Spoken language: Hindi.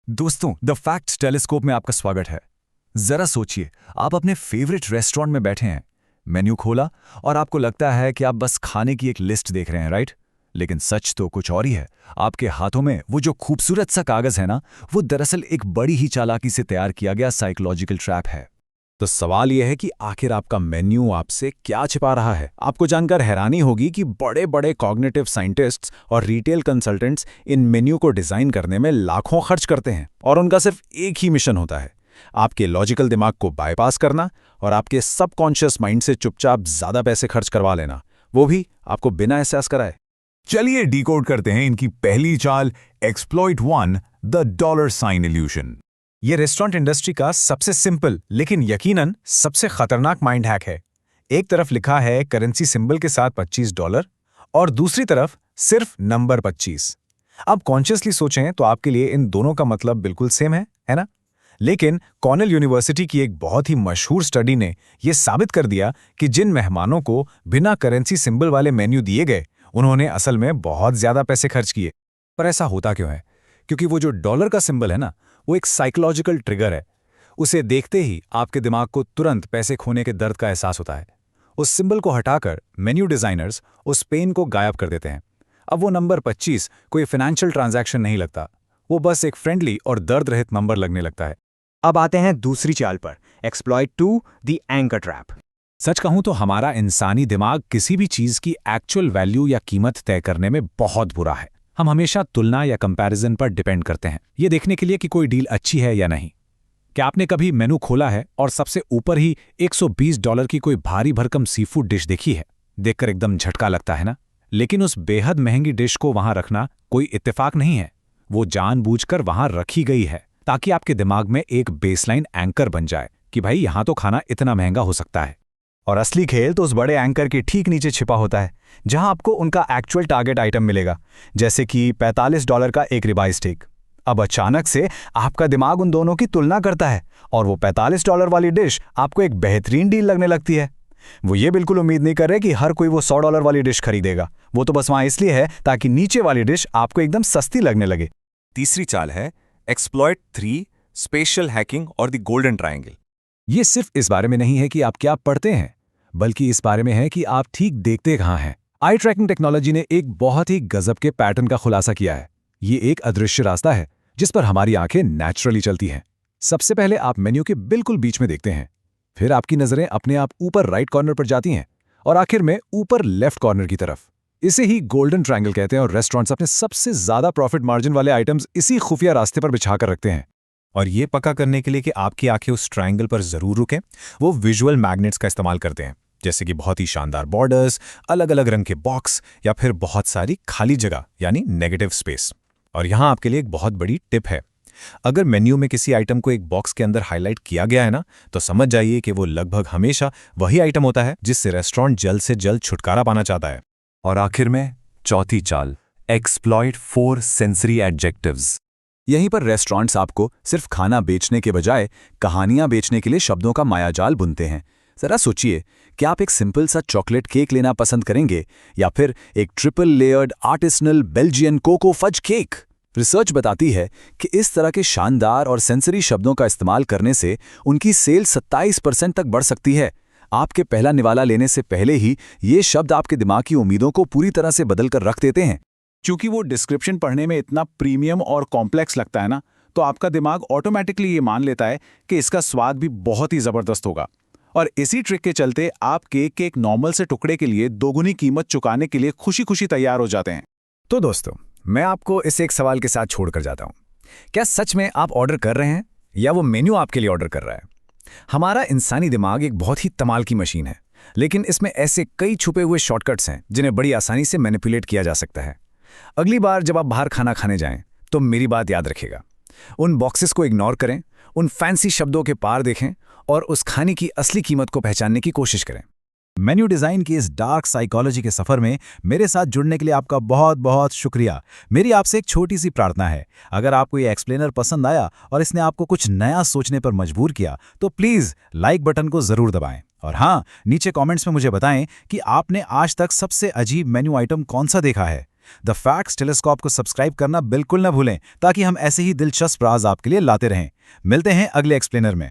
दोस्तों, द फैक्ट्स टेलीस्कोप में आपका स्वागत है। जरा सोचिए, आप अपने फेवरेट रेस्टोरेंट में बैठे हैं, मेन्यू खोला और आपको लगता है कि आप बस खाने की एक लिस्ट देख रहे हैं, राइट? लेकिन सच तो कुछ और ही है। आपके हाथों में वो जो खूबसूरत सा कागज है ना, वो दरअसल एक बड़ी ही चालाकी से तैयार किया गया साइकोलॉजिकल ट्रैप है। तो सवाल यह है कि आखिर आपका मेन्यू आपसे क्या छिपा रहा है। आपको जानकर हैरानी होगी कि बड़े बड़े कॉग्निटिव साइंटिस्ट्स और रिटेल कंसल्टेंट्स इन मेन्यू को डिजाइन करने में लाखों खर्च करते हैं और उनका सिर्फ एक ही मिशन होता है, आपके लॉजिकल दिमाग को बाईपास करना और आपके सबकॉन्शियस माइंड से चुपचाप ज्यादा पैसे खर्च करवा लेना, वो भी आपको बिना एहसास कराए। चलिए डिकोड करते हैं इनकी पहली चाल, exploit 1, the dollar sign illusion. ये रेस्टोरेंट इंडस्ट्री का सबसे सिंपल लेकिन यकीनन सबसे खतरनाक माइंड हैक है। एक तरफ लिखा है करेंसी सिंबल के साथ $25 और दूसरी तरफ सिर्फ नंबर 25। अब कॉन्शियसली सोचें तो आपके लिए इन दोनों का मतलब बिल्कुल सेम है ना? लेकिन कॉर्नेल यूनिवर्सिटी की एक बहुत ही मशहूर स्टडी ने यह साबित कर दिया कि जिन मेहमानों को बिना करेंसी सिंबल वाले मेन्यू दिए गए, उन्होंने असल में बहुत ज्यादा पैसे खर्च किए। पर ऐसा होता क्यों है? क्योंकि वो जो डॉलर का सिंबल है ना, वो एक साइकोलॉजिकल ट्रिगर है। उसे देखते ही आपके दिमाग को तुरंत पैसे खोने के दर्द का एहसास होता है। उस सिंबल को हटाकर मेन्यू डिजाइनर्स उस पेन को गायब कर देते हैं। अब वो नंबर 25 कोई फाइनेंशियल ट्रांजैक्शन नहीं लगता, वो बस एक फ्रेंडली और दर्द रहित नंबर लगने लगता है। अब आते हैं दूसरी चाल पर, एक्सप्लॉइट 2, द एंकर ट्रैप। सच कहूं तो हमारा इंसानी दिमाग किसी भी चीज की एक्चुअल वैल्यू या कीमत तय करने में बहुत बुरा है। हम हमेशा तुलना या कंपैरिजन पर डिपेंड करते हैं, ये देखने के लिए कि कोई डील अच्छी है या नहीं। क्या आपने कभी मेनू खोला है और सबसे ऊपर ही $120 की कोई भारी भरकम सीफूड डिश देखी है? देखकर एकदम झटका लगता है ना? लेकिन उस बेहद महंगी डिश को वहां रखना कोई इत्तेफाक नहीं है, वो जानबूझकर वहां रखी गई है ताकि आपके दिमाग में एक बेसलाइन एंकर बन जाए कि भाई यहां तो खाना इतना महंगा हो सकता है। और असली खेल तो उस बड़े एंकर के ठीक नीचे छिपा होता है, जहां आपको उनका एक्चुअल टारगेट आइटम मिलेगा, जैसे कि $45 का एक रिबाई स्टेक। अब अचानक से आपका दिमाग उन दोनों की तुलना करता है और वो $45 वाली डिश आपको एक बेहतरीन डील लगने लगती है। वो ये बिल्कुल उम्मीद नहीं कर रहे कि हर कोई वो $100 वाली डिश खरीदेगा, वो तो बस वहां इसलिए है ताकि नीचे वाली डिश आपको एकदम सस्ती लगने लगे। तीसरी चाल है एक्सप्लॉइट 3, स्पेशल हैकिंग और द गोल्डन ट्रायंगल। ये सिर्फ इस बारे में नहीं है कि आप क्या पढ़ते हैं, बल्कि इस बारे में है कि आप ठीक देखते कहां हैं। आई ट्रैकिंग टेक्नोलॉजी ने एक बहुत ही गजब के पैटर्न का खुलासा किया है। ये एक अदृश्य रास्ता है जिस पर हमारी आंखें नेचुरली चलती हैं। सबसे पहले आप मेन्यू के बिल्कुल बीच में देखते हैं, फिर आपकी नजरें अपने आप ऊपर राइट कॉर्नर पर जाती हैं और आखिर में ऊपर लेफ्ट कॉर्नर की तरफ। इसे ही गोल्डन ट्रायंगल कहते हैं और रेस्टोरेंट्स अपने सबसे ज्यादा प्रॉफिट मार्जिन वाले आइटम्स इसी खुफिया रास्ते पर बिछाकर रखते हैं। और ये पक्का करने के लिए कि आपकी आंखें उस ट्रायंगल पर जरूर रुकें, वो विजुअल मैग्नेट्स का इस्तेमाल करते हैं, जैसे कि बहुत ही शानदार बॉर्डर्स, अलग अलग रंग के बॉक्स या फिर बहुत सारी खाली जगह यानी नेगेटिव स्पेस। और यहां आपके लिए एक बहुत बड़ी टिप है, अगर मेन्यू में किसी आइटम को एक बॉक्स के अंदर हाईलाइट किया गया है ना, तो समझ जाइए कि वो लगभग हमेशा वही आइटम होता है जिससे रेस्टोरेंट जल्द से जल्द छुटकारा पाना चाहता है। और आखिर में चौथी चाल, एक्सप्लॉइट 4, सेंसरी एडजेक्टिव्स। यहीं पर रेस्टोरेंट्स आपको सिर्फ खाना बेचने के बजाय कहानियां बेचने के लिए शब्दों का मायाजाल बुनते हैं। जरा सोचिए, क्या आप एक सिंपल सा चॉकलेट केक लेना पसंद करेंगे या फिर एक triple layered artisanal Belgian cocoa fudge cake? Research बताती है कि इस तरह के शानदार और सेंसरी शब्दों का इस्तेमाल करने से उनकी सेल 27% तक बढ़ सकती है। आपके पहला निवाला लेने से पहले ही ये शब्द आपके दिमाग की उम्मीदों को पूरी तरह से बदल कर रख देते हैं। क्योंकि वो डिस्क्रिप्शन पढ़ने में इतना प्रीमियम और कॉम्प्लेक्स लगता है ना, तो आपका दिमाग ऑटोमेटिकली ये मान लेता है कि इसका स्वाद भी बहुत ही जबरदस्त होगा। और इसी ट्रिक के चलते आप केक के एक नॉर्मल से टुकड़े के लिए दोगुनी कीमत चुकाने के लिए खुशी खुशी तैयार हो जाते हैं। तो दोस्तों, मैं आपको इस एक सवाल के साथ छोड़कर जाता हूं, क्या सच में आप ऑर्डर कर रहे हैं या वो मेन्यू आपके लिए ऑर्डर कर रहा है? हमारा इंसानी दिमाग एक बहुत ही कमाल की मशीन है, लेकिन इसमें ऐसे कई छुपे हुए शॉर्टकट्स हैं जिन्हें बड़ी आसानी से मैनिपुलेट किया जा सकता है। अगली बार जब आप बाहर खाना खाने जाएं तो मेरी बात याद रखिएगा, उन बॉक्सेस को इग्नोर करें, उन फैंसी शब्दों के पार देखें और उस खाने की असली कीमत को पहचानने की कोशिश करें। मेन्यू डिजाइन की इस डार्क साइकोलॉजी के सफर में मेरे साथ जुड़ने के लिए आपका बहुत बहुत शुक्रिया। मेरी आपसे एक छोटी सी प्रार्थना है, अगर आपको ये एक्सप्लेनर पसंद आया और इसने आपको कुछ नया सोचने पर मजबूर किया तो प्लीज लाइक बटन को जरूर दबाएं। और हाँ, नीचे कमेंट्स में मुझे बताएं कि आपने आज तक सबसे अजीब मेन्यू आइटम कौन सा देखा है। द फैक्ट्स टेलीस्कोप को सब्सक्राइब करना बिल्कुल न भूलें ताकि हम ऐसे ही दिलचस्प राज आपके लिए लाते रहें। मिलते हैं अगले एक्सप्लेनर में।